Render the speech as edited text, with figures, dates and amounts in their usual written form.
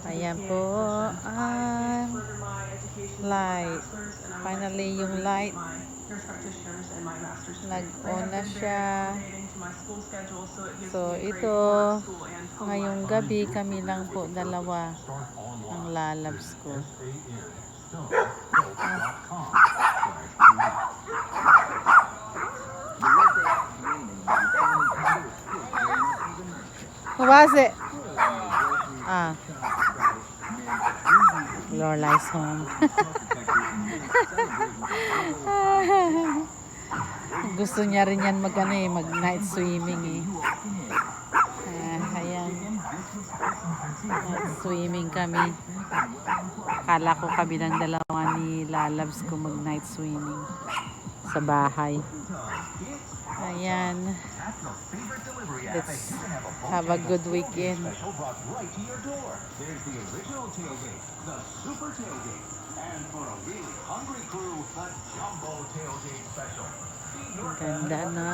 Ayan po ang light. Finally, yung light nag-on na siya. So, ito ngayong gabi kami lang po dalawa ang lalabs ko. Mabase. Lorelai's home. Gusto niya rin yan mag night swimming ayan. Night swimming kami. Akala ko kami ng dalawa ni lalabs ko mag night swimming sa bahay. Ayan. Let's have a good weekend. Ganda na.